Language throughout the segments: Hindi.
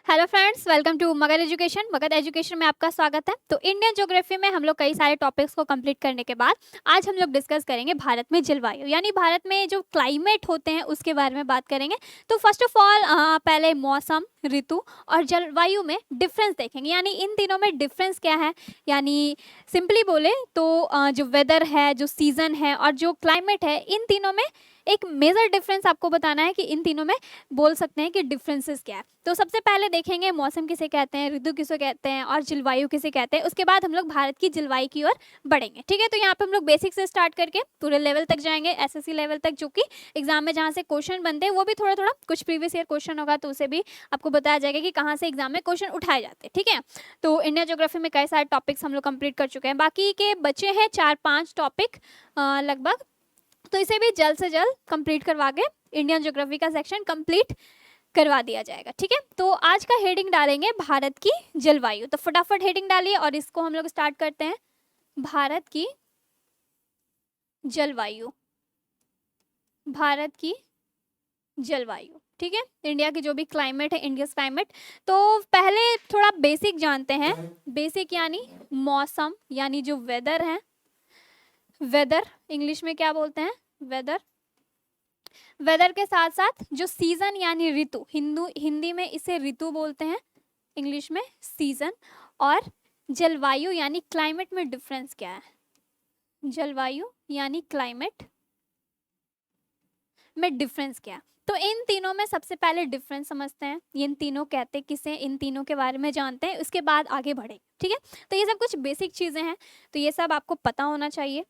Hello friends, welcome to Magadh education. Magadh education में आपका स्वागत है। तो इंडियन ज्योग्राफी में हम लोग कई सारे टॉपिक्स को कंप्लीट करने के बाद आज हम लोग डिस्कस करेंगे भारत में जलवायु, यानी भारत में जो क्लाइमेट होते हैं उसके बारे में बात करेंगे। तो फर्स्ट ऑफ ऑल पहले मौसम, ऋतु और जलवायु में डिफरेंस देखेंगे, यानी इन तीनों में डिफरेंस क्या है। यानी सिंपली बोले तो जो वेदर है, जो सीजन है और जो क्लाइमेट है, इन तीनों में एक मेजर डिफरेंस आपको बताना है कि इन तीनों में बोल सकते हैं कि डिफरेंसेस क्या है। तो सबसे पहले देखेंगे मौसम किसे कहते हैं, ऋतु किसे कहते हैं और जलवायु किसे कहते हैं। उसके बाद हम लोग भारत की जलवायु की ओर बढ़ेंगे। ठीक है, तो यहाँ पे हम लोग बेसिक से स्टार्ट करके पूरे लेवल तक जाएंगे, एसएससी लेवल तक, जो कि एग्जाम में जहाँ से क्वेश्चन बनते हैं वो भी थोड़ा थोड़ा कुछ प्रीवियस ईयर क्वेश्चन होगा तो उसे भी आपको बताया जाएगा कि कहाँ से एग्जाम में क्वेश्चन उठाए जाते हैं। ठीक है, तो इंडिया ज्योग्राफी में कई सारे टॉपिक्स हम लोग कंप्लीट कर चुके हैं, बाकी के बचे हैं 4-5 टॉपिक लगभग। तो इसे भी जल्द से जल्द कंप्लीट करवा के इंडियन ज्योग्राफी का सेक्शन कंप्लीट करवा दिया जाएगा। ठीक है, तो आज का हेडिंग डालेंगे भारत की जलवायु। तो फटाफट हेडिंग डालिए और इसको हम लोग स्टार्ट करते हैं। भारत की जलवायु, भारत की जलवायु। ठीक है, इंडिया की जो भी क्लाइमेट है, इंडिया क्लाइमेट। तो पहले थोड़ा बेसिक जानते हैं। बेसिक यानी मौसम, यानी जो वेदर है, वेदर इंग्लिश में क्या बोलते हैं, वेदर। वेदर के साथ साथ जो सीजन यानी ऋतु, हिंदी में इसे ऋतु बोलते हैं, इंग्लिश में सीजन। और जलवायु यानी क्लाइमेट में डिफरेंस क्या है, जलवायु यानी क्लाइमेट में डिफरेंस क्या है। तो इन तीनों में सबसे पहले डिफरेंस समझते हैं, इन तीनों कहते किसे, इन तीनों के बारे में जानते हैं, उसके बाद आगे बढ़े। ठीक है, तो ये सब कुछ बेसिक चीजें हैं, तो ये सब आपको पता होना चाहिए।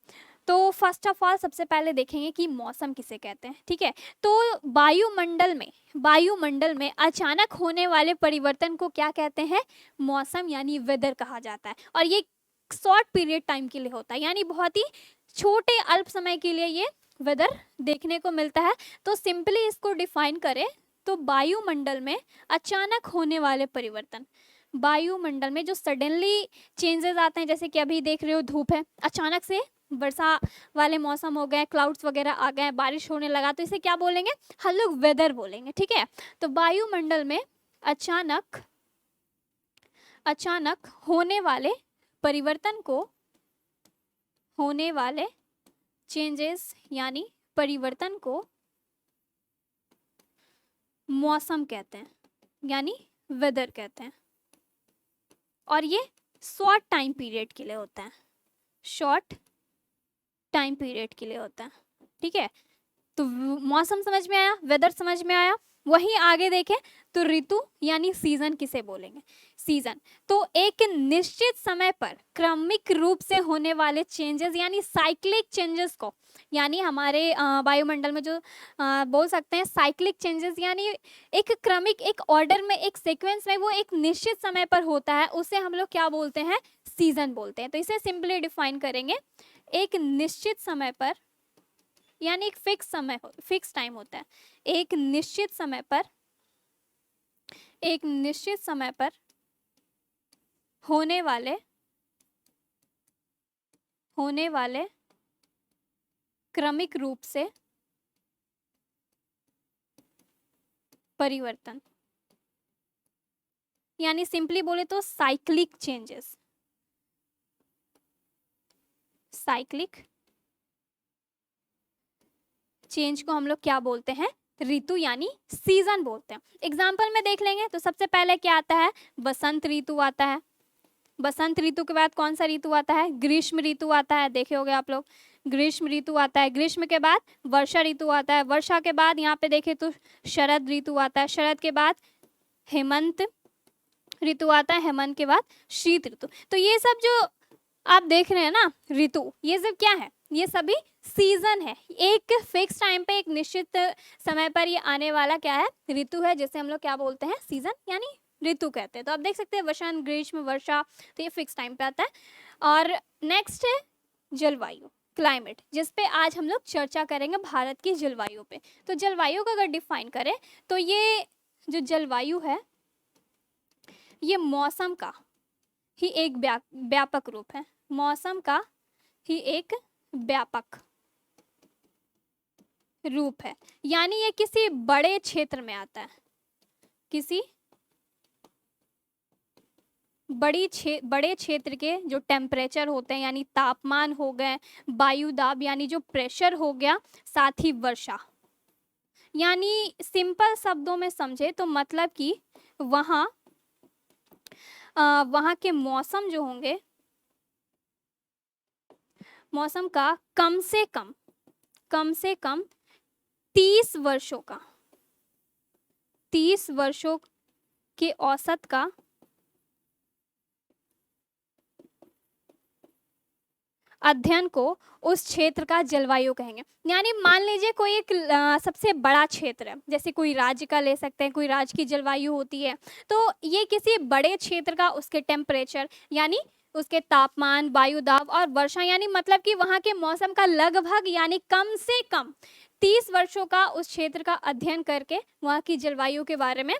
तो फर्स्ट ऑफ ऑल सबसे पहले देखेंगे कि मौसम किसे कहते हैं। ठीक है, तो वायुमंडल में अचानक होने वाले परिवर्तन को क्या कहते हैं, मौसम यानी वेदर कहा जाता है। और ये शॉर्ट पीरियड टाइम के लिए होता है, यानी बहुत ही छोटे अल्प समय के लिए ये वेदर देखने को मिलता है। तो सिंपली इसको डिफाइन करें तो वायुमंडल में अचानक होने वाले परिवर्तन, वायुमंडल में जो सडनली चेंजेस आते हैं, जैसे कि अभी देख रहे हो धूप है, अचानक से वर्षा वाले मौसम हो गए, क्लाउड्स वगैरह आ गए, बारिश होने लगा, तो इसे क्या बोलेंगे, हम लोग वेदर बोलेंगे। ठीक है, तो वायुमंडल में अचानक अचानक होने वाले परिवर्तन को, होने वाले चेंजेस यानी परिवर्तन को मौसम कहते हैं, यानी वेदर कहते हैं। और ये शॉर्ट टाइम पीरियड के लिए होता है, शॉर्ट टाइम पीरियड के लिए होता है। ठीक है, तो मौसम समझ में आया, वेदर समझ में आया। वहीं आगे देखें तो ऋतु यानी सीजन किसे बोलेंगे, सीजन। तो एक निश्चित समय पर क्रमिक रूप से होने वाले चेंजेस यानी साइक्लिक चेंजेस को, यानी हमारे वायुमंडल में जो बोल सकते हैं साइक्लिक चेंजेस, यानी एक क्रमिक, एक ऑर्डर में, एक सीक्वेंस में वो एक निश्चित समय पर होता है, उसे हम लोग क्या बोलते हैं, सीजन बोलते हैं। तो इसे सिंपली डिफाइन करेंगे, एक निश्चित समय पर, यानी एक फिक्स समय, फिक्स टाइम होता है, एक निश्चित समय पर, एक निश्चित समय पर होने वाले क्रमिक रूप से परिवर्तन, यानी सिंपली बोले तो साइक्लिक चेंजेस, साइक्लिक चेंज को हम लोग क्या बोलते हैं, ऋतु यानी सीजन बोलते हैं। एग्जाम्पल में देख लेंगे तो सबसे पहले क्या आता है, बसंत ऋतु आता है। बसंत ऋतु के बाद कौन सा ऋतु आता है, ग्रीष्म ऋतु आता है, देखे होंगे आप लोग, ग्रीष्म ऋतु आता है। ग्रीष्म के बाद वर्षा ऋतु आता है, वर्षा के बाद यहाँ पे देखे तो शरद ऋतु आता है, शरद के बाद हेमंत ऋतु आता है, हेमंत के बाद शीत ऋतु। तो ये सब जो आप देख रहे हैं ना ऋतु, ये सब क्या है, ये सभी सीजन है, एक फिक्स टाइम पे, एक निश्चित समय पर ये आने वाला क्या है, ऋतु है, जिसे हम लोग क्या बोलते हैं, सीजन यानी ऋतु कहते हैं। तो आप देख सकते हैं वसंत, ग्रीष्म, वर्षा, तो ये फिक्स टाइम पे आता है। और नेक्स्ट है जलवायु, क्लाइमेट, जिस पे आज हम लोग चर्चा करेंगे, भारत की जलवायु पे। तो जलवायु को अगर डिफाइन करें तो ये जो जलवायु है ये मौसम का ही एक व्यापक रूप है, मौसम का ही एक व्यापक रूप है, यानी ये किसी बड़े क्षेत्र में आता है, किसी बड़े क्षेत्र के जो टेम्परेचर होते हैं यानी तापमान हो गए, वायु दाब यानी जो प्रेशर हो गया, साथ ही वर्षा। यानी सिंपल शब्दों में समझे तो मतलब कि वहाँ वहाँ के मौसम जो होंगे, मौसम का कम से कम 30 वर्षों का 30 वर्षों के औसत का अध्ययन को उस क्षेत्र का जलवायु कहेंगे। यानी मान लीजिए कोई एक सबसे बड़ा क्षेत्र है, जैसे कोई राज्य का ले सकते हैं, कोई राज्य की जलवायु होती है, तो ये किसी बड़े क्षेत्र का उसके टेम्परेचर यानी उसके तापमान, वायु दाब और वर्षा यानी मतलब कि वहाँ के मौसम का लगभग यानी कम से कम 30 वर्षों का उस क्षेत्र का अध्ययन करके वहाँ की जलवायु के बारे में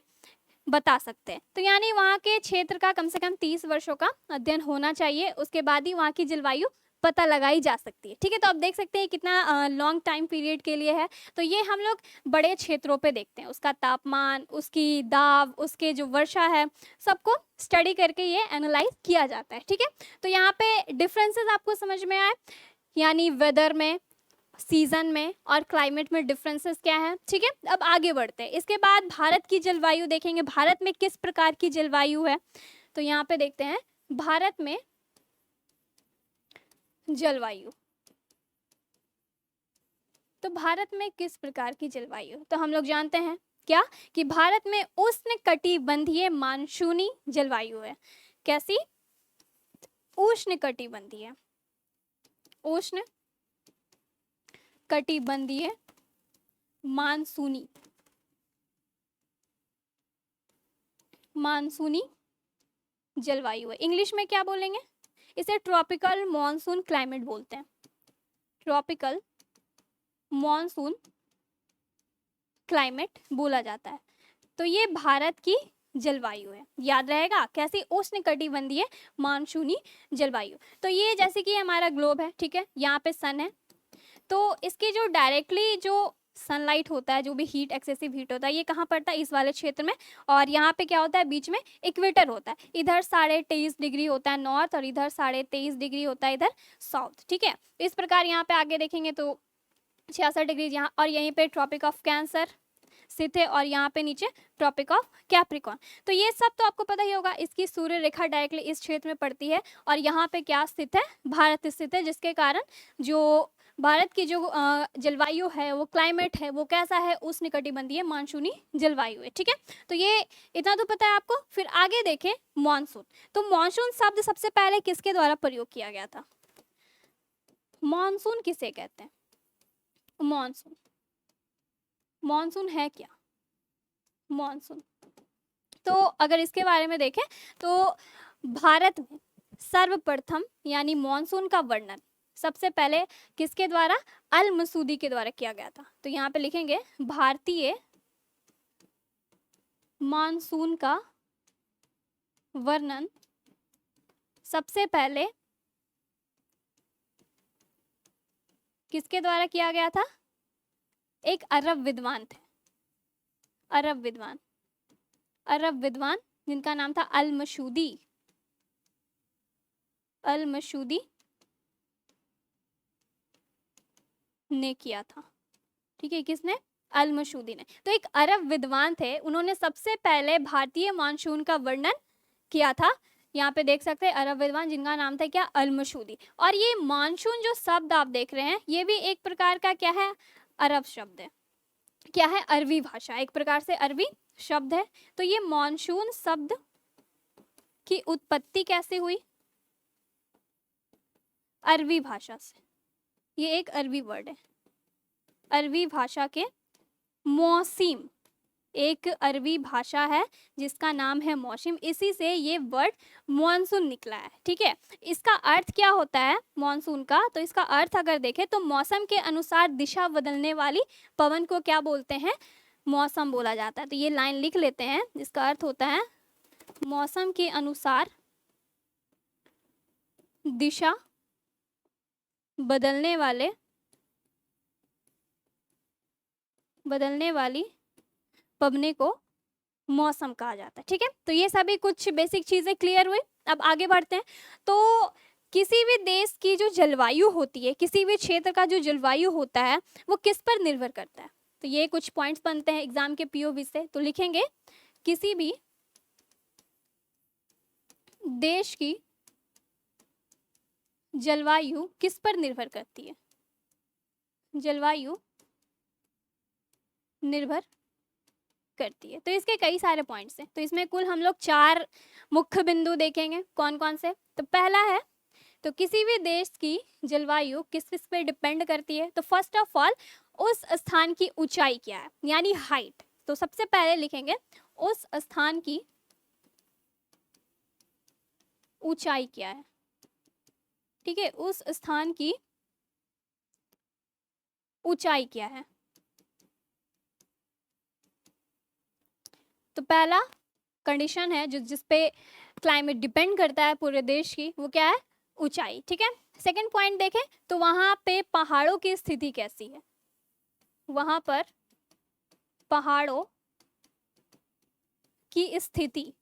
बता सकते हैं। तो यानी वहाँ के क्षेत्र का कम से कम 30 वर्षों का अध्ययन होना चाहिए, उसके बाद ही वहाँ की जलवायु पता लगाई जा सकती है। ठीक है, तो आप देख सकते हैं कितना लॉन्ग टाइम पीरियड के लिए है। तो ये हम लोग बड़े क्षेत्रों पे देखते हैं, उसका तापमान, उसकी दाब, उसके जो वर्षा है, सबको स्टडी करके ये एनालाइज किया जाता है। ठीक है, तो यहाँ पे डिफरेंसेस आपको समझ में आए, यानी वेदर में, सीजन में और क्लाइमेट में डिफरेंसेस क्या है। ठीक है, अब आगे बढ़ते हैं। इसके बाद भारत की जलवायु देखेंगे, भारत में किस प्रकार की जलवायु है। तो यहाँ पे देखते हैं भारत में जलवायु, तो भारत में किस प्रकार की जलवायु, तो हम लोग जानते हैं क्या कि भारत में उष्णकटिबंधीय मानसूनी जलवायु है। कैसी? उष्णकटिबंधीय, उष्ण कटिबंधीय मानसूनी जलवायु है। इंग्लिश में क्या बोलेंगे? इसे ट्रॉपिकल मॉनसून क्लाइमेट बोलते हैं। ट्रॉपिकल मॉनसून क्लाइमेट बोला जाता है। तो ये भारत की जलवायु है, याद रहेगा कैसी? उष्णकटिबंधीय मानसूनी जलवायु। तो ये जैसे कि हमारा ग्लोब है, ठीक है, यहाँ पे सन है, तो इसकी जो डायरेक्टली जो सनलाइट होता है, जो भी हीट, एक्सेसिव हीट होता है, ये कहाँ पड़ता है? इस वाले क्षेत्र में। और यहाँ पे क्या होता है? बीच में इक्वेटर होता है। इधर 23.5 डिग्री होता है नॉर्थ और इधर 23.5 डिग्री होता है इधर साउथ। ठीक है, इस प्रकार यहाँ पे आगे देखेंगे तो 66 डिग्री यहाँ, और यहीं पे ट्रॉपिक ऑफ कैंसर स्थित है और यहाँ पे नीचे ट्रॉपिक ऑफ कैप्रिकॉर्न। तो ये सब तो आपको पता ही होगा। इसकी सूर्य रेखा डायरेक्टली इस क्षेत्र में पड़ती है और यहाँ पे क्या स्थित है? भारत स्थित है, जिसके कारण जो भारत की जो जलवायु है, वो क्लाइमेट है, वो कैसा है? उष्णकटिबंधीय मानसूनी जलवायु है। ठीक है, तो ये इतना तो पता है आपको। फिर आगे देखें मानसून। तो मानसून शब्द सबसे पहले किसके द्वारा प्रयोग किया गया था? मानसून किसे कहते हैं? मानसून, मानसून है क्या? मानसून, तो अगर इसके बारे में देखें तो भारत में सर्वप्रथम यानी मानसून का वर्णन सबसे पहले किसके द्वारा? अल मसूदी के द्वारा किया गया था। तो यहाँ पे लिखेंगे भारतीय मानसून का वर्णन सबसे पहले किसके द्वारा किया गया था? एक अरब विद्वान थे, अरब विद्वान जिनका नाम था अल मसूदी। अल मसूदी ने किया था। ठीक है, किसने? अल मसूदी ने। तो एक अरब विद्वान थे, उन्होंने सबसे पहले भारतीय मानसून का वर्णन किया था। यहाँ पे देख सकते हैं अरब विद्वान जिनका नाम था क्या? अल मसूदी। और ये मानसून जो शब्द आप देख रहे हैं, ये भी एक प्रकार का क्या है? अरब शब्द है। क्या है? अरबी भाषा, एक प्रकार से अरबी शब्द है। तो ये मानसून शब्द की उत्पत्ति कैसे हुई? अरबी भाषा से। ये एक अरबी वर्ड है, अरबी भाषा के मौसिम, एक अरबी भाषा है जिसका नाम है मौसिम, इसी से ये वर्ड मॉनसून निकला है। ठीक है, इसका अर्थ क्या होता है मॉनसून का? तो इसका अर्थ अगर देखें तो मौसम के अनुसार दिशा बदलने वाली पवन को क्या बोलते हैं? मौसम बोला जाता है। तो ये लाइन लिख लेते हैं, जिसका अर्थ होता है मौसम के अनुसार दिशा बदलने वाली पवने को मौसम कहा जाता है। ठीक है, तो ये सभी कुछ बेसिक चीजें क्लियर हुई। अब आगे बढ़ते हैं। तो किसी भी देश की जो जलवायु होती है, किसी भी क्षेत्र का जो जलवायु होता है, वो किस पर निर्भर करता है? तो ये कुछ पॉइंट्स बनते हैं एग्जाम के पीओवी से, तो लिखेंगे किसी भी देश की जलवायु किस पर निर्भर करती है? जलवायु निर्भर करती है। तो इसके कई सारे पॉइंट्स हैं, तो इसमें कुल हम लोग 4 मुख्य बिंदु देखेंगे। कौन कौन से? तो पहला है, तो किसी भी देश की जलवायु किस किस पे डिपेंड करती है? तो फर्स्ट ऑफ ऑल उस स्थान की ऊंचाई क्या है, यानी हाइट। तो सबसे पहले लिखेंगे उस स्थान की ऊंचाई क्या है। ठीक है, उस स्थान की ऊंचाई क्या है। तो पहला कंडीशन है जो जिस पे क्लाइमेट डिपेंड करता है पूरे देश की, वो क्या है? ऊंचाई। ठीक है, सेकंड पॉइंट देखें तो वहां पे पहाड़ों की स्थिति कैसी है? वहां पर पहाड़ों की स्थिति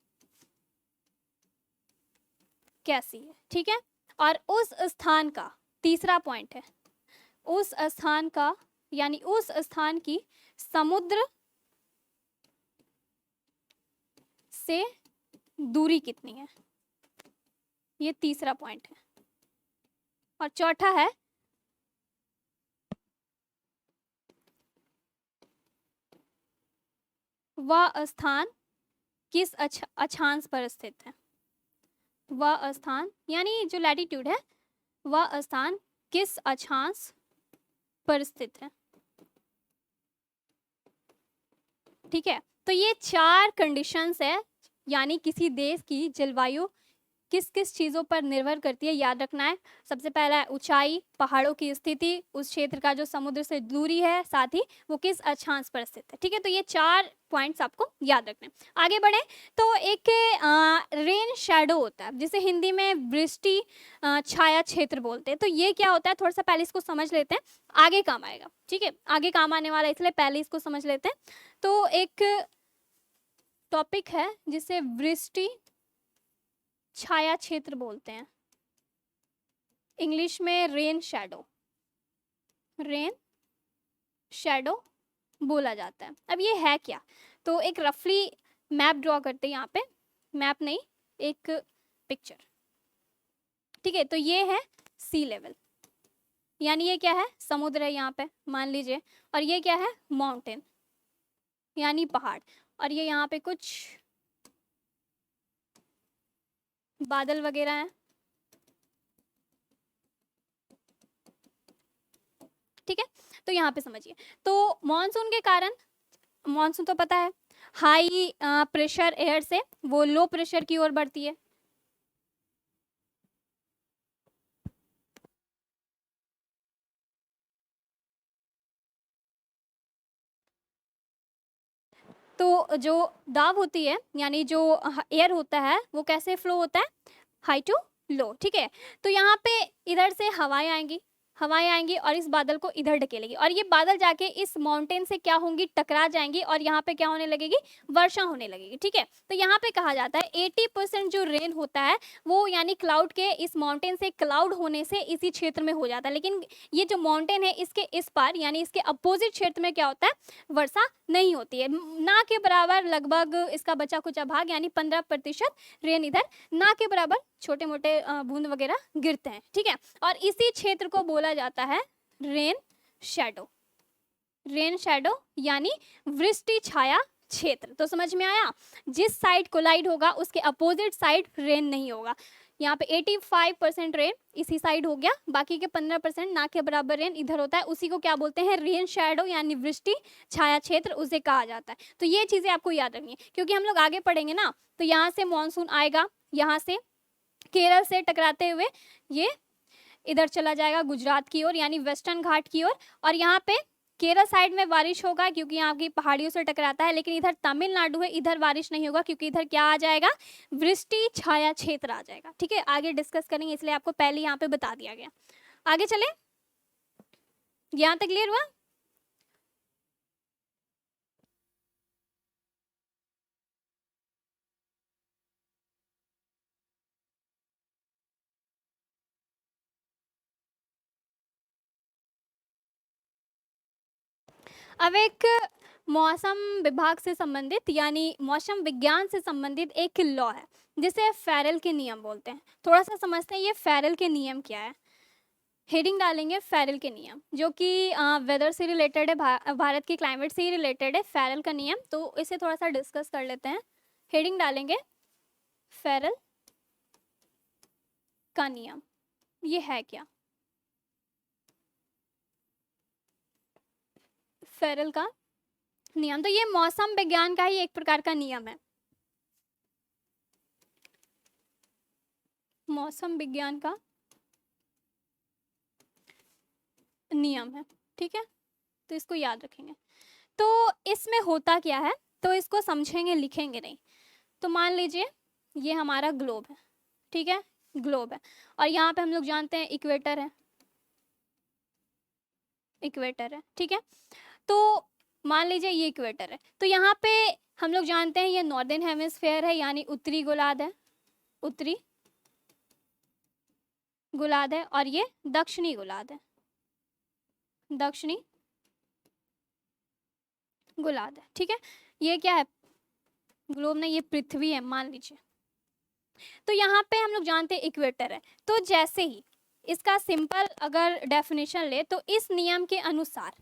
कैसी है। ठीक है, और उस स्थान का तीसरा पॉइंट है, उस स्थान का यानी उस स्थान की समुद्र से दूरी कितनी है, ये तीसरा पॉइंट है। और चौथा है वह स्थान किस अक्षांश पर स्थित है। वह स्थान यानी जो लैटिट्यूड है, वह स्थान किस अक्षांश पर स्थित है। ठीक है, तो ये 4 कंडीशंस है, यानी किसी देश की जलवायु किस किस चीज़ों पर निर्भर करती है, याद रखना है। सबसे पहला है ऊंचाई, पहाड़ों की स्थिति, उस क्षेत्र का जो समुद्र से दूरी है, साथ ही वो किस अक्षांश पर स्थित है। ठीक है, तो ये 4 पॉइंट्स आपको याद रखने हैं। आगे बढ़े तो एक रेन शैडो होता है, जिसे हिंदी में वृष्टि छाया क्षेत्र बोलते हैं। तो ये क्या होता है, थोड़ा सा पहले इसको समझ लेते हैं, आगे काम आएगा। ठीक है, आगे काम आने वाला है, इसलिए पहले इसको समझ लेते हैं। तो एक टॉपिक है जिसे वृष्टि छाया क्षेत्र बोलते हैं, इंग्लिश में रेन शैडो, रेन शैडो बोला जाता है। अब ये है क्या? तो एक रफली मैप ड्रॉ करते हैं यहाँ पे, मैप नहीं, एक पिक्चर। ठीक है, तो ये है सी लेवल, यानी ये क्या है? समुद्र है यहाँ पे मान लीजिए, और ये क्या है? माउंटेन यानी पहाड़, और ये यहाँ पे कुछ बादल वगैरह हैं। ठीक है, तो यहाँ पे समझिए, तो मॉनसून के कारण, मॉनसून तो पता है हाई प्रेशर एयर से वो लो प्रेशर की ओर बढ़ती है। तो जो दाब होती है, यानी जो एयर होता है, वो कैसे फ्लो होता है? High to low. ठीक है, तो यहाँ पे इधर से हवाएं आएंगी, हवाएं आएंगी और इस बादल को इधर ढकेलेगी, और ये बादल जाके इस माउंटेन से क्या होंगी? टकरा जाएंगी, और यहाँ पे क्या होने लगेगी? वर्षा होने लगेगी। ठीक है, तो यहाँ पे कहा जाता है 80% जो रेन होता है वो यानी क्लाउड के, इस माउंटेन से क्लाउड होने से इसी क्षेत्र में हो जाता है। लेकिन ये जो माउंटेन है इसके इस पार यानी इसके अपोजिट क्षेत्र में क्या होता है? वर्षा नहीं होती है, ना के बराबर, लगभग इसका बचा कुचा भाग यानी 15% रेन इधर ना के बराबर छोटे मोटे बूंद वगैरह गिरते हैं। ठीक है, और इसी क्षेत्र को बोला जाता है रेन शैडो, रेन शैडो यानी वृष्टि छाया क्षेत्र। तो समझ में आया, जिस साइड कोलाइड होगा उसके अपोजिट साइड रेन नहीं होगा। यहाँ पे 85% रेन इसी साइड हो गया, बाकी के 15% ना के बराबर रेन इधर होता है, उसी को क्या बोलते हैं? रेन शैडो यानी वृष्टि छाया क्षेत्र उसे कहा जाता है। तो ये चीज़ें आपको याद रखनी है, क्योंकि हम लोग आगे पढ़ेंगे ना, तो यहाँ से मानसून आएगा, यहाँ से केरल से टकराते हुए ये इधर चला जाएगा गुजरात की ओर यानी वेस्टर्न घाट की ओर, और यहाँ पे केरल साइड में बारिश होगा क्योंकि यहाँ की पहाड़ियों से टकराता है, लेकिन इधर तमिलनाडु है, इधर बारिश नहीं होगा क्योंकि इधर क्या आ जाएगा? वृष्टि छाया क्षेत्र आ जाएगा। ठीक है, आगे डिस्कस करेंगे, इसलिए आपको पहले यहाँ पे बता दिया गया। आगे चले, यहाँ तक क्लियर हुआ? अब एक मौसम विभाग से संबंधित यानी मौसम विज्ञान से संबंधित एक लॉ है जिसे फेरल के नियम बोलते हैं। थोड़ा सा समझते हैं ये फेरल के नियम क्या है। हेडिंग डालेंगे फेरल के नियम, जो कि वेदर से रिलेटेड है, भारत की क्लाइमेट से ही रिलेटेड है फेरल का नियम। तो इसे थोड़ा सा डिस्कस कर लेते हैं। हेडिंग डालेंगे फेरल का नियम, ये है क्या? फेरल का नियम, तो ये मौसम विज्ञान का ही एक प्रकार का नियम है, मौसम विज्ञान का नियम है। ठीक है, तो इसको याद रखेंगे। तो इसमें होता क्या है, तो इसको समझेंगे, लिखेंगे नहीं। तो मान लीजिए ये हमारा ग्लोब है, ठीक है, ग्लोब है, और यहाँ पे हम लोग जानते हैं इक्वेटर है, इक्वेटर है, ठीक है। तो मान लीजिए ये इक्वेटर है, तो यहाँ पे हम लोग जानते हैं ये नॉर्दर्न हेमिस्फेयर है, यानी उत्तरी गोलार्ध है, उत्तरी गोलार्ध है, और ये दक्षिणी गोलार्ध है, दक्षिणी गोलार्ध है, ठीक है। ये क्या है, ग्लोब नहीं, ये पृथ्वी है मान लीजिए। तो यहाँ पे हम लोग जानते हैं इक्वेटर है। तो जैसे ही इसका सिंपल अगर डेफिनेशन ले तो इस नियम के अनुसार,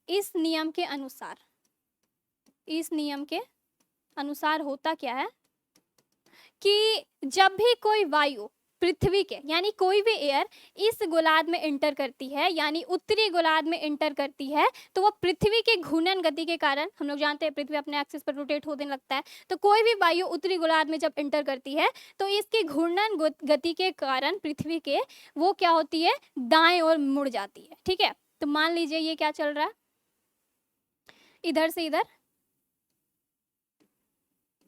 इस नियम के अनुसार, इस नियम के अनुसार होता क्या है कि जब भी कोई वायु पृथ्वी के यानी कोई भी एयर इस गोलार्ध में एंटर करती है, यानी उत्तरी गोलार्ध में एंटर करती है, तो वो पृथ्वी के घूर्णन गति के कारण, हम लोग जानते हैं पृथ्वी अपने एक्सिस पर रोटेट होने लगता है, तो कोई भी वायु उत्तरी गोलार्ध में जब एंटर करती है तो इसके घूर्णन गति के कारण पृथ्वी के वो क्या होती है, दाएं ओर मुड़ जाती है। ठीक है, तो मान लीजिए ये क्या चल रहा है, इधर से इधर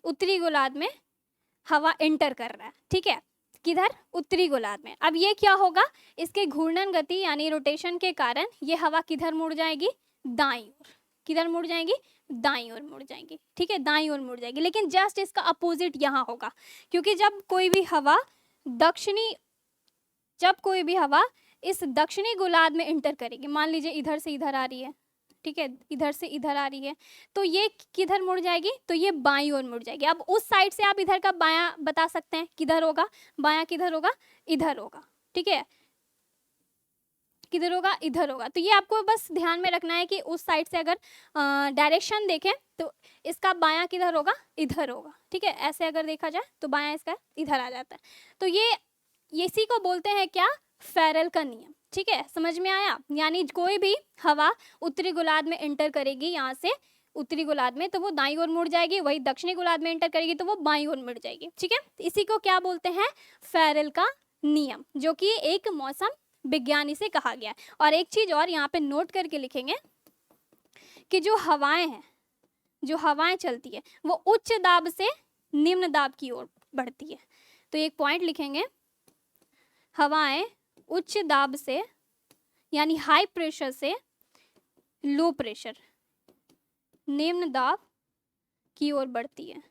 उत्तरी गोलार्ध में हवा एंटर कर रहा है, ठीक है, किधर, उत्तरी गोलार्ध में। अब ये क्या होगा, इसके घूर्णन गति यानी रोटेशन के कारण ये हवा किधर मुड़ जाएगी, दाईं ओर। किधर मुड़ जाएगी, दाईं ओर मुड़ जाएगी, ठीक है, दाईं ओर मुड़ जाएगी। लेकिन जस्ट इसका अपोजिट यहाँ होगा, क्योंकि जब कोई भी हवा इस दक्षिणी गोलार्ध में एंटर करेगी, मान लीजिए इधर से इधर आ रही है, ठीक है, इधर से इधर आ रही है, तो ये किधर मुड़ जाएगी, तो ये बाईं ओर मुड़ जाएगी। अब उस साइड से आप इधर का बायां बता सकते हैं, किधर होगा, बायां किधर होगा, इधर होगा, ठीक है, किधर होगा, इधर होगा। तो ये आपको बस ध्यान में रखना है कि उस साइड से अगर डायरेक्शन देखें तो इसका बायां किधर होगा, इधर होगा, ठीक है। ऐसे अगर देखा जाए तो बायां इसका इधर आ जाता है। तो ये इसी को बोलते हैं क्या, फेरल का नियम। ठीक है, समझ में आया। यानी कोई भी हवा उत्तरी गोलार्ध में एंटर करेगी, यहाँ से उत्तरी गोलार्ध में, तो वो दाईं ओर मुड़ जाएगी, वही दक्षिणी गोलार्ध में एंटर करेगी तो वो बाईं ओर मुड़ जाएगी। ठीक है, इसी को क्या बोलते हैं, फेरल का नियम, जो कि एक मौसम विज्ञानी से कहा गया है। और एक चीज और यहाँ पे नोट करके लिखेंगे कि जो हवाएं हैं, जो हवाएं चलती है वो उच्च दाब से निम्न दाब की ओर बढ़ती है। तो एक पॉइंट लिखेंगे, हवाएं उच्च दाब से यानी हाई प्रेशर से लो प्रेशर, निम्न दाब की ओर बढ़ती है।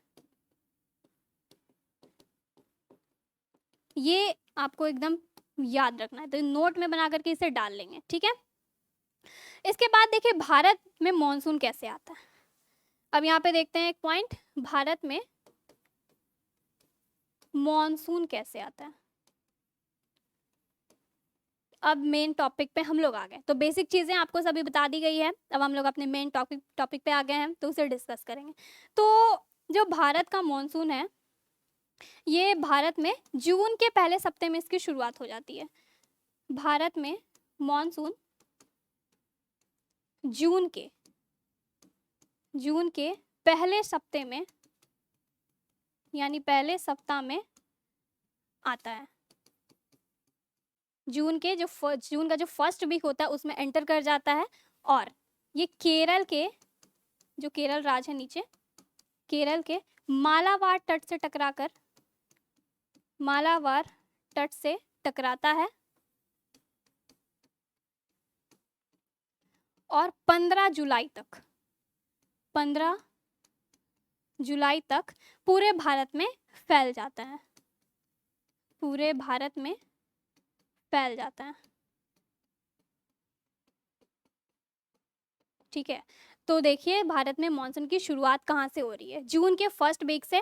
ये आपको एकदम याद रखना है, तो नोट में बना करके इसे डाल लेंगे। ठीक है, इसके बाद देखिए भारत में मॉनसून कैसे आता है। अब यहाँ पे देखते हैं एक पॉइंट, भारत में मॉनसून कैसे आता है। अब मेन टॉपिक पे हम लोग आ गए, तो बेसिक चीज़ें आपको सभी बता दी गई है। अब हम लोग अपने मेन टॉपिक पे आ गए हैं, तो उसे डिस्कस करेंगे। तो जो भारत का मॉनसून है, ये भारत में जून के पहले सप्ताह में इसकी शुरुआत हो जाती है। भारत में मॉनसून जून के पहले सप्ताह में यानी पहले सप्ताह में आता है। जून का जो फर्स्ट वीक होता है उसमें एंटर कर जाता है, और ये केरल के, जो केरल राज्य है नीचे, केरल के मालाबार तट से टकराता है, और 15 जुलाई तक पूरे भारत में फैल जाता है, पूरे भारत में फैल जाता है। ठीक है। तो देखिए भारत में मानसून की शुरुआत कहाँ से हो रही है, जून के फर्स्ट वीक से।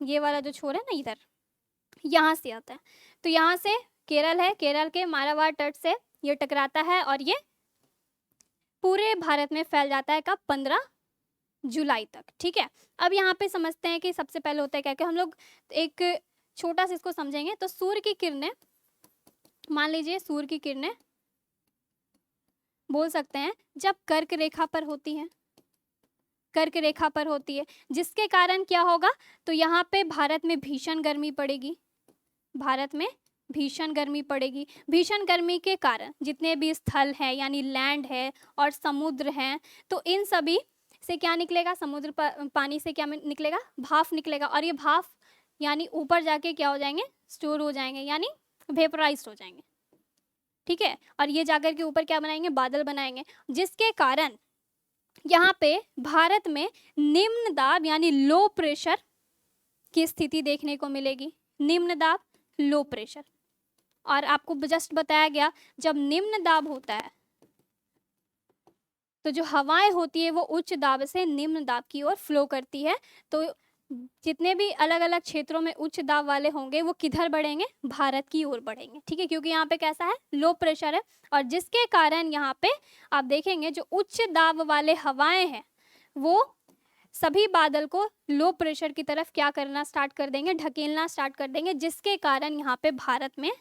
ये वाला जो छोर है ना इधर, यहाँ से आता है। तो यहाँ से केरल है, केरल के मालाबार तट से ये टकराता है और ये पूरे भारत में फैल जाता है। कब? 15 जुलाई तक। ठीक है। अब यहाँ पे समझते हैं कि सबसे पहले होता है क्या, कि हम लोग एक छोटा सा इसको समझेंगे। तो सूर्य की किरणें, मान लीजिए सूर्य की किरणें बोल सकते हैं जब कर्क रेखा पर होती हैं, कर्क रेखा पर होती है, जिसके कारण क्या होगा, तो यहाँ पे भारत में भीषण गर्मी पड़ेगी। भारत में भीषण गर्मी पड़ेगी। भीषण गर्मी के कारण जितने भी स्थल है यानी लैंड है और समुद्र हैं, तो इन सभी से क्या निकलेगा, समुद्र पानी से क्या निकलेगा, भाप निकलेगा। और ये भाप यानी ऊपर जाके क्या हो जाएंगे, स्टोर हो जाएंगे, यानी वेपराइज्ड हो जाएंगे। ठीक है। और ये जाकर के ऊपर क्या बनाएंगे, बादल बनाएंगे, जिसके कारण यहाँ पे भारत में निम्न दाब यानी लो प्रेशर की स्थिति देखने को मिलेगी। निम्न दाब, लो प्रेशर। और आपको जस्ट बताया गया, जब निम्न दाब होता है तो जो हवाएं होती है वो उच्च दाब से निम्न दाब की ओर फ्लो करती है। तो जितने भी अलग अलग क्षेत्रों में उच्च दाब वाले होंगे वो किधर बढ़ेंगे, भारत की ओर बढ़ेंगे। ठीक है, क्योंकि यहाँ पे कैसा है, लो प्रेशर है। और जिसके कारण यहाँ पे आप देखेंगे जो उच्च दाब वाले हवाएं हैं वो सभी बादल को लो प्रेशर की तरफ क्या करना स्टार्ट कर देंगे, ढकेलना स्टार्ट कर देंगे, जिसके कारण यहाँ पे भारत में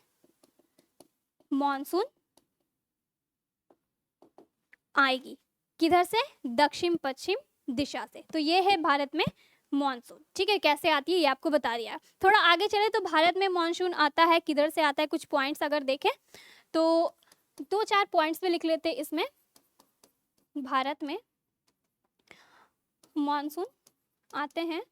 मॉनसून आएगी। किधर से, दक्षिण पश्चिम दिशा से। तो ये है भारत में मॉनसून। ठीक है, कैसे आती है ये आपको बता दिया है। थोड़ा आगे चले तो भारत में मॉनसून आता है, किधर से आता है, कुछ पॉइंट्स अगर देखें तो 2-4 पॉइंट्स में लिख लेते हैं। इसमें भारत में मॉनसून आते हैं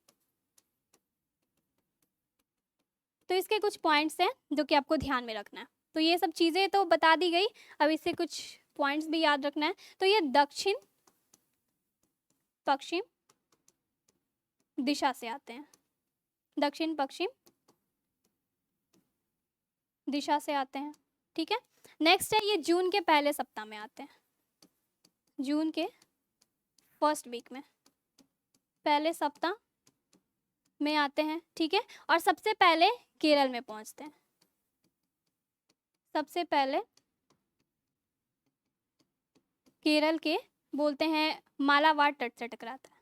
तो इसके कुछ पॉइंट्स हैं जो कि आपको ध्यान में रखना है। तो ये सब चीज़ें तो बता दी गई, अब इससे कुछ पॉइंट्स भी याद रखना है। तो ये दक्षिण पश्चिम दिशा से आते हैं, दक्षिण पश्चिम दिशा से आते हैं। ठीक है। नेक्स्ट है ये जून के पहले सप्ताह में आते हैं, जून के फर्स्ट वीक में, पहले सप्ताह में आते हैं। ठीक है। और सबसे पहले केरल में पहुंचते हैं, सबसे पहले केरल के बोलते हैं मालाबार तट से टकराता है,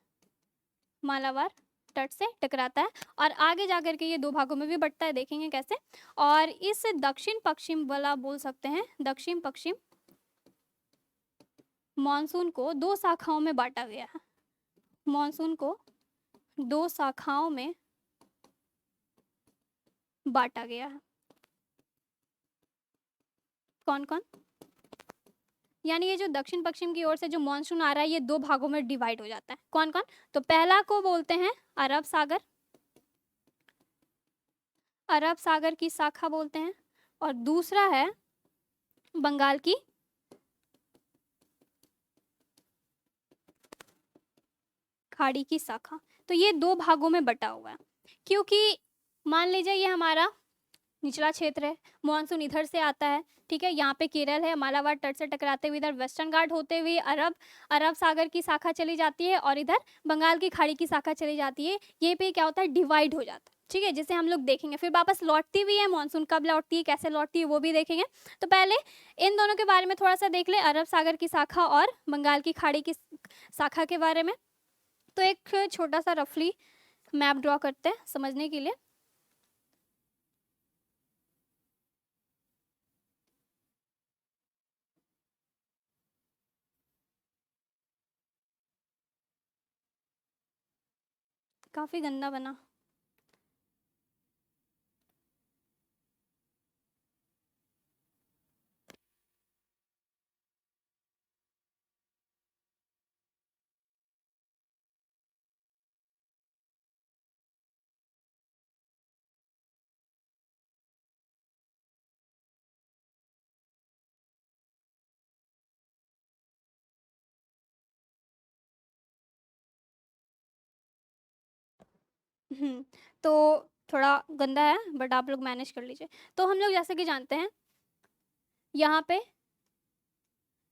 मालाबार तट से टकराता है। और आगे जाकर के ये 2 भागों में भी बंटता है, देखेंगे कैसे। और इस दक्षिण पश्चिम वाला बोल सकते हैं, दक्षिण पश्चिम मॉनसून को 2 शाखाओं में बांटा गया है। मॉनसून को 2 शाखाओं में बांटा गया है। कौन कौन, यानी ये जो दक्षिण पश्चिम की ओर से जो मॉनसून आ रहा है ये 2 भागों में डिवाइड हो जाता है। कौन कौन, तो पहला को बोलते हैं अरब सागर, अरब सागर की शाखा बोलते हैं। और दूसरा है बंगाल की खाड़ी की शाखा। तो ये 2 भागों में बटा हुआ है, क्योंकि मान लीजिए ये हमारा निचला क्षेत्र है, मॉनसून इधर से आता है। ठीक है, यहाँ पे केरल है, मालाबार तट से टकराते हुए इधर वेस्टर्न घाट होते हुए अरब सागर की शाखा चली जाती है और इधर बंगाल की खाड़ी की शाखा चली जाती है। ये पे क्या होता है, डिवाइड हो जाता है। ठीक है, जिसे हम लोग देखेंगे। फिर वापस लौटती भी है, मॉनसून कब लौटती है, कैसे लौटती है, वो भी देखेंगे। तो पहले इन दोनों के बारे में थोड़ा सा देख ले, अरब सागर की शाखा और बंगाल की खाड़ी की शाखा के बारे में। तो एक छोटा सा रफली मैप ड्रॉ करते हैं समझने के लिए। काफी गंदा बना। तो थोड़ा गंदा है बट आप लोग मैनेज कर लीजिए। तो हम लोग जैसे कि जानते हैं यहाँ पे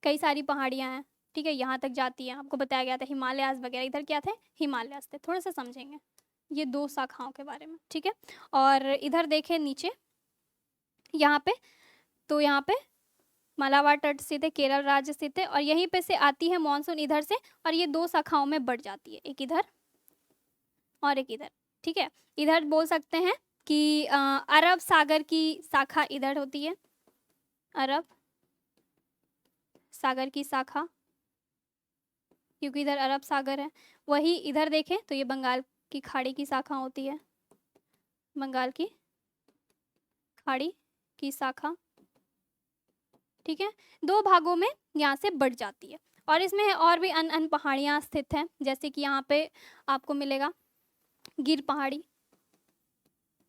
कई सारी पहाड़ियाँ हैं, ठीक है, यहाँ तक जाती है। आपको बताया गया था हिमालयाज़ वगैरह, इधर क्या थे, हिमालयाज़ थे। थोड़ा सा समझेंगे ये 2 शाखाओं के बारे में, ठीक है। और इधर देखें नीचे यहाँ पे, तो यहाँ पे मालाबार तट स्थित है, केरल राज्य स्थित है, और यहीं पे से आती है मानसून इधर से, और ये 2 शाखाओं में बढ़ जाती है, एक इधर और एक इधर, ठीक है। इधर बोल सकते हैं कि अरब सागर की शाखा इधर होती है, अरब सागर की शाखा, क्योंकि इधर अरब सागर है। वही इधर देखें तो ये बंगाल की खाड़ी की शाखा होती है, बंगाल की खाड़ी की शाखा, ठीक है। 2 भागों में यहाँ से बढ़ जाती है, और इसमें और भी अन्य पहाड़ियाँ स्थित हैं, जैसे कि यहाँ पे आपको मिलेगा गिर पहाड़ी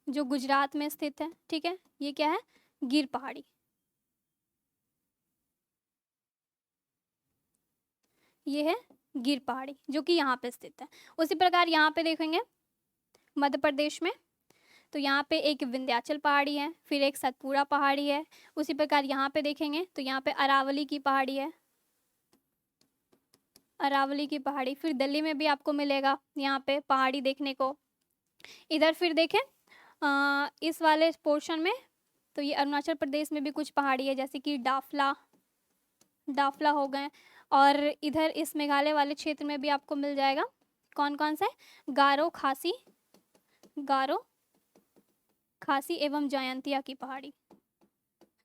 जो गुजरात में स्थित है, ठीक है। ये क्या है, गिर पहाड़ी, ये है गिर पहाड़ी जो कि यहाँ पे स्थित है। उसी प्रकार यहाँ पे देखेंगे मध्य प्रदेश में, तो यहाँ पे एक विंध्याचल पहाड़ी है, फिर एक सतपुड़ा पहाड़ी है। उसी प्रकार यहाँ पे देखेंगे तो यहाँ पे अरावली की पहाड़ी है, अरावली की पहाड़ी। फिर दिल्ली में भी आपको मिलेगा यहाँ पे पहाड़ी देखने को। इधर फिर देखें इस वाले पोर्शन में, तो ये अरुणाचल प्रदेश में भी कुछ पहाड़ी है, जैसे कि डाफला, डाफला हो गए। और इधर इस मेघालय वाले क्षेत्र में भी आपको मिल जाएगा, कौन कौन से, गारो खासी, गारो खासी एवं जयंतिया की पहाड़ी,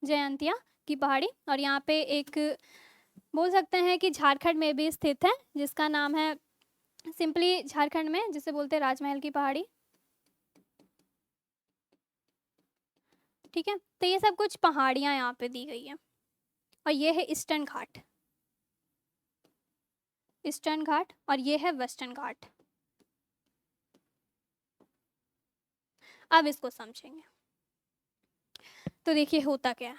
जयंतिया की पहाड़ी। और यहाँ पे एक बोल सकते हैं कि झारखंड में भी स्थित है, जिसका नाम है सिंपली झारखंड में जिसे बोलते हैं राजमहल की पहाड़ी, ठीक है। तो ये सब कुछ पहाड़ियाँ यहाँ पे दी गई है। और ये है ईस्टर्न घाट, ईस्टर्न घाट, और ये है वेस्टर्न घाट। अब इसको समझेंगे। तो देखिए होता क्या है,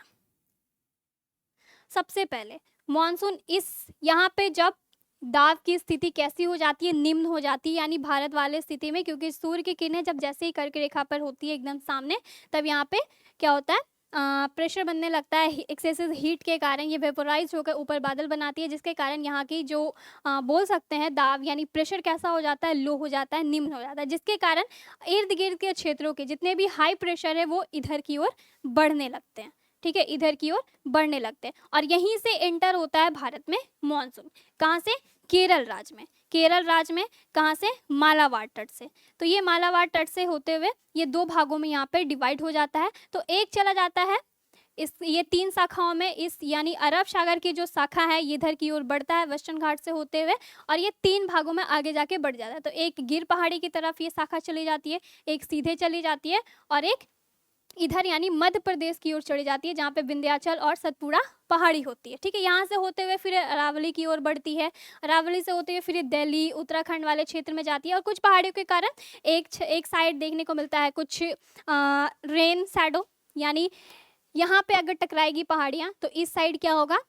सबसे पहले मॉनसून इस यहाँ पे जब दाब की स्थिति कैसी हो जाती है, निम्न हो जाती है, यानी भारत वाले स्थिति में, क्योंकि सूर्य की किरणें जब जैसे ही कर्क रेखा पर होती है एकदम सामने, तब यहाँ पे क्या होता है, प्रेशर बनने लगता है। एक्सेसिव हीट के कारण ये वेपोराइज होकर ऊपर बादल बनाती है, जिसके कारण यहाँ की जो बोल सकते हैं दाब यानी प्रेशर कैसा हो जाता है, लो हो जाता है, निम्न हो जाता है, जिसके कारण इर्द गिर्द के क्षेत्रों के जितने भी हाई प्रेशर है वो इधर की ओर बढ़ने लगते हैं, ठीक है, इधर की ओर बढ़ने लगते हैं। और यहीं से एंटर होता है भारत में मॉनसून, कहाँ से, केरल राज्य में, केरल राज्य में कहाँ से, मालाबार तट से। तो ये मालाबार तट से होते हुए ये 2 भागों में यहाँ पे डिवाइड हो जाता है। तो एक चला जाता है इस, ये 3 शाखाओं में, इस यानी अरब सागर की जो शाखा है ये इधर की ओर बढ़ता है वेस्टर्न घाट से होते हुए, और ये 3 भागों में आगे जाके बढ़ जाता है। तो एक गिर पहाड़ी की तरफ ये शाखा चली जाती है, एक सीधे चली जाती है, और एक इधर यानी मध्य प्रदेश की ओर चली जाती है, जहाँ पे विंध्याचल और सतपुड़ा पहाड़ी होती है, ठीक है। यहाँ से होते हुए फिर अरावली की ओर बढ़ती है, अरावली से होते हुए फिर दिल्ली उत्तराखंड वाले क्षेत्र में जाती है। और कुछ पहाड़ियों के कारण एक साइड देखने को मिलता है कुछ रेन शैडो, यानी यहाँ पे अगर टकराएगी पहाड़ियाँ तो इस साइड क्या होगा,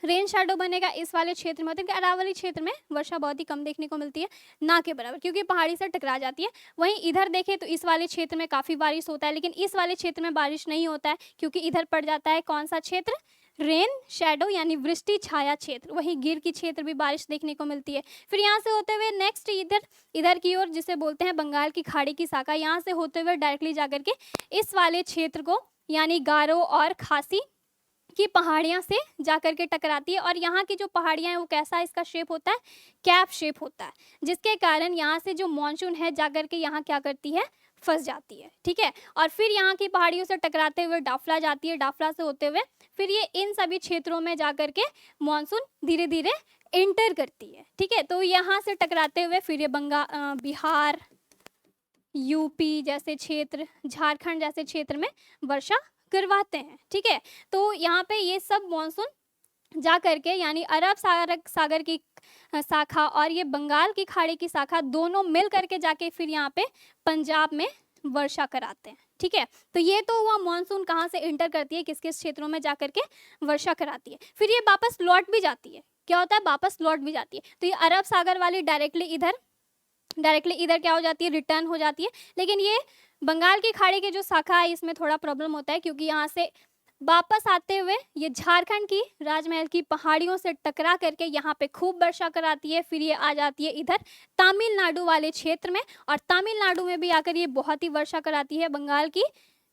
रेन शैडो बनेगा इस वाले क्षेत्र में। मतलब कि अरावली क्षेत्र में वर्षा बहुत ही कम देखने को मिलती है, ना के बराबर, क्योंकि पहाड़ी से टकरा जाती है। वहीं इधर देखें तो इस वाले क्षेत्र में काफ़ी बारिश होता है, लेकिन इस वाले क्षेत्र में बारिश नहीं होता है, क्योंकि इधर पड़ जाता है कौन सा क्षेत्र, रेन शैडो यानी वृष्टि छाया क्षेत्र। वहीं गिर की क्षेत्र भी बारिश देखने को मिलती है। फिर यहाँ से होते हुए नेक्स्ट इधर की ओर जिसे बोलते हैं बंगाल की खाड़ी की शाखा, यहाँ से होते हुए डायरेक्टली जाकर के इस वाले क्षेत्र को यानी गारो और खासी की पहाड़ियाँ से जाकर के टकराती है। और यहाँ की जो पहाड़ियाँ हैं वो कैसा इसका शेप होता है, कैप शेप होता है, जिसके कारण यहाँ से जो मानसून है जाकर के यहाँ क्या करती है, फंस जाती है, ठीक है। और फिर यहाँ की पहाड़ियों से टकराते हुए डाफला जाती है, डाफला से होते हुए फिर ये इन सभी क्षेत्रों में जाकर के मानसून धीरे धीरे एंटर करती है, ठीक है। तो यहाँ से टकराते हुए फिर ये बिहार, यूपी जैसे क्षेत्र, झारखंड जैसे क्षेत्र में वर्षा करवाते हैं, ठीक है। तो यहाँ पे ये सब मॉनसून जा करके यानी अरब सागर की शाखा और ये बंगाल की खाड़ी की शाखा दोनों मिल करके जाके फिर यहाँ पे पंजाब में वर्षा कराते हैं, ठीक है। तो ये तो हुआ मॉनसून कहाँ से इंटर करती है, किस किस क्षेत्रों में जा करके वर्षा कराती है। फिर ये वापस लौट भी जाती है, क्या होता है, वापस लौट भी जाती है। तो ये अरब सागर वाली डायरेक्टली इधर क्या हो जाती है, रिटर्न हो जाती है। लेकिन ये बंगाल की खाड़ी की जो शाखा है इसमें थोड़ा प्रॉब्लम होता है, क्योंकि यहाँ से वापस आते हुए ये झारखंड की राजमहल की पहाड़ियों से टकरा करके यहाँ पे खूब वर्षा कराती है। फिर ये आ जाती है इधर तमिलनाडु वाले क्षेत्र में, और तमिलनाडु में भी आकर ये बहुत ही वर्षा कराती है, बंगाल की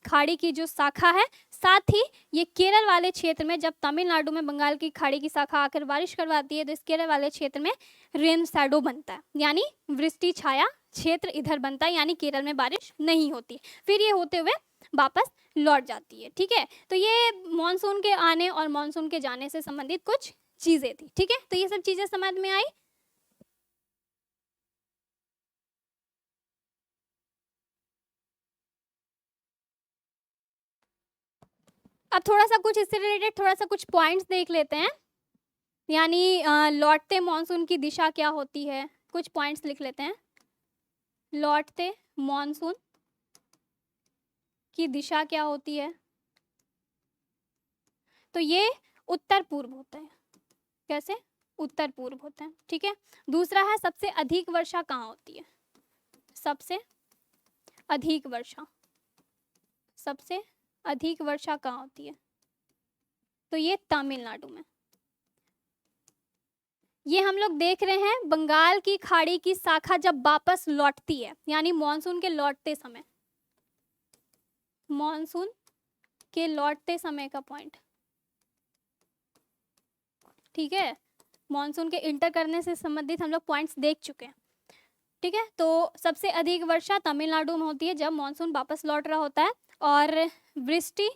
खाड़ी की जो शाखा है। साथ ही ये केरल वाले क्षेत्र में, जब तमिलनाडु में बंगाल की खाड़ी की शाखा आकर बारिश करवाती है, तो इस केरल वाले क्षेत्र में रेन शैडो बनता है, यानी वृष्टि छाया क्षेत्र इधर बनता है, यानी केरल में बारिश नहीं होती। फिर ये होते हुए वापस लौट जाती है। ठीक है, तो ये मॉनसून के आने और मॉनसून के जाने से संबंधित कुछ चीजें थी। ठीक है, तो ये सब चीजें समझ में आई। अब थोड़ा सा कुछ इससे रिलेटेड थोड़ा सा कुछ पॉइंट्स देख लेते हैं, यानी लौटते मॉनसून की दिशा क्या होती है, कुछ पॉइंट्स लिख लेते हैं। लौटते मॉनसून की दिशा क्या होती है, तो ये उत्तर पूर्व होता है। कैसे? उत्तर पूर्व होता है। ठीक है, दूसरा है सबसे अधिक वर्षा कहाँ होती है, सबसे अधिक वर्षा, सबसे अधिक वर्षा कहाँ होती है, तो ये तमिलनाडु में। ये हम लोग देख रहे हैं बंगाल की खाड़ी की शाखा जब वापस लौटती है, यानी मॉनसून के लौटते समय, मॉनसून के लौटते समय का पॉइंट। ठीक है, मॉनसून के इंटर करने से संबंधित हम लोग पॉइंट्स देख चुके हैं। ठीक है, तो सबसे अधिक वर्षा तमिलनाडु में होती है जब मॉनसून वापस लौट रहा होता है, और वृष्टि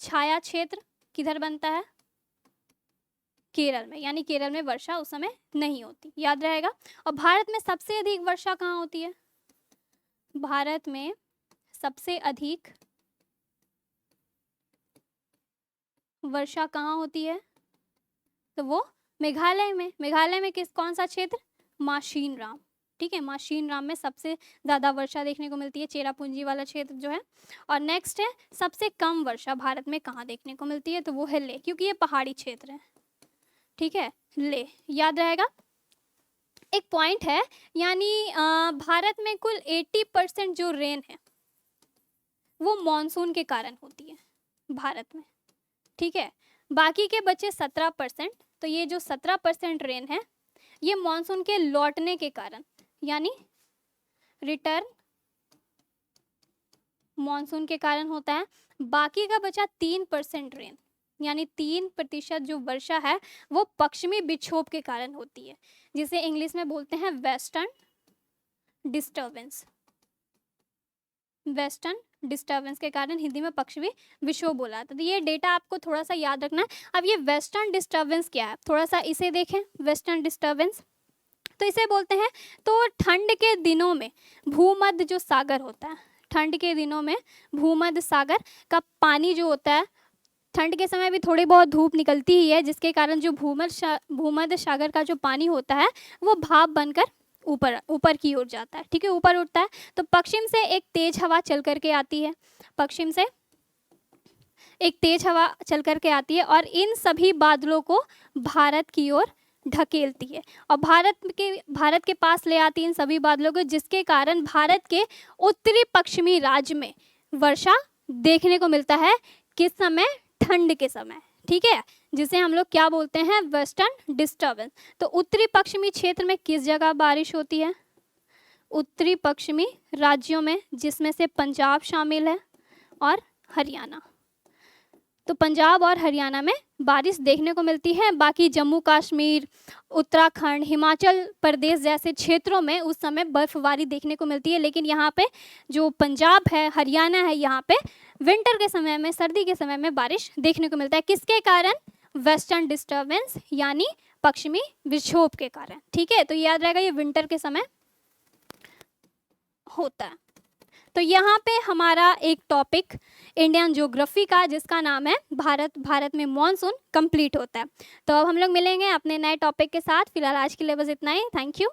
छाया क्षेत्र किधर बनता है, केरल में, यानी केरल में वर्षा उस समय नहीं होती, याद रहेगा। और भारत में सबसे अधिक वर्षा कहाँ होती है, भारत में सबसे अधिक वर्षा कहाँ होती है, तो वो मेघालय में। मेघालय में कौन सा क्षेत्र, माशिनराम। ठीक है, माशिनराम में सबसे ज़्यादा वर्षा देखने को मिलती है, चेरापूंजी वाला क्षेत्र जो है। और नेक्स्ट है सबसे कम वर्षा भारत में कहाँ देखने को मिलती है, तो वो है लेह, क्योंकि ये पहाड़ी क्षेत्र है। ठीक है, लेह, याद रहेगा। एक पॉइंट है, यानी भारत में कुल 80% जो रेन है वो मॉनसून के कारण होती है भारत में। ठीक है, बाकी के बचे 17%, तो ये जो 17% रेन है ये मॉनसून के लौटने के कारण, यानी रिटर्न मॉनसून के कारण होता है। बाकी का बचा 3% रेन, यानी 3% जो वर्षा है वो पश्चिमी विक्षोभ के कारण होती है, जिसे इंग्लिश में बोलते हैं वेस्टर्न डिस्टर्बेंस। वेस्टर्न डिस्टर्बेंस के कारण हिंदी में पश्चिमी विक्षोभ बोला जाता है। तो ये डेटा आपको थोड़ा सा याद रखना है। अब ये वेस्टर्न डिस्टर्बेंस क्या है, थोड़ा सा इसे देखें। वेस्टर्न डिस्टर्बेंस तो इसे बोलते हैं, तो ठंड के दिनों में भूमध्य जो सागर होता है, ठंड के दिनों में भूमध्य सागर का पानी जो होता है, ठंड के समय भी थोड़ी बहुत धूप निकलती ही है, जिसके कारण जो भूमध्य सागर का जो पानी होता है वो भाप बनकर ऊपर की ओर जाता है। ठीक है, ऊपर उठता है। तो पश्चिम से एक तेज हवा चल करके आती है, पश्चिम से एक तेज हवा चल करके आती है, और इन सभी बादलों को भारत की ओर ढकेलती है, और भारत के पास ले आती है इन सभी बादलों को, जिसके कारण भारत के उत्तरी पश्चिमी राज्य में वर्षा देखने को मिलता है। किस समय? ठंड के समय। ठीक है, जिसे हम लोग क्या बोलते हैं, वेस्टर्न डिस्टर्बेंस। तो उत्तरी पश्चिमी क्षेत्र में किस जगह बारिश होती है, उत्तरी पश्चिमी राज्यों में, जिसमें से पंजाब शामिल है और हरियाणा। तो पंजाब और हरियाणा में बारिश देखने को मिलती है। बाकी जम्मू कश्मीर, उत्तराखंड, हिमाचल प्रदेश जैसे क्षेत्रों में उस समय बर्फबारी देखने को मिलती है, लेकिन यहाँ पे जो पंजाब है, हरियाणा है, यहाँ पे विंटर के समय में, सर्दी के समय में बारिश देखने को मिलता है। किसके कारण? वेस्टर्न डिस्टर्बेंस, यानी पश्चिमी विक्षोभ के कारण। ठीक है, तो याद रहेगा ये विंटर के समय होता है। तो यहाँ पे हमारा एक टॉपिक इंडियन ज्योग्राफी का, जिसका नाम है भारत में मॉनसून, कंप्लीट होता है। तो अब हम लोग मिलेंगे अपने नए टॉपिक के साथ। फिलहाल आज के लिए बस इतना ही। Thank you.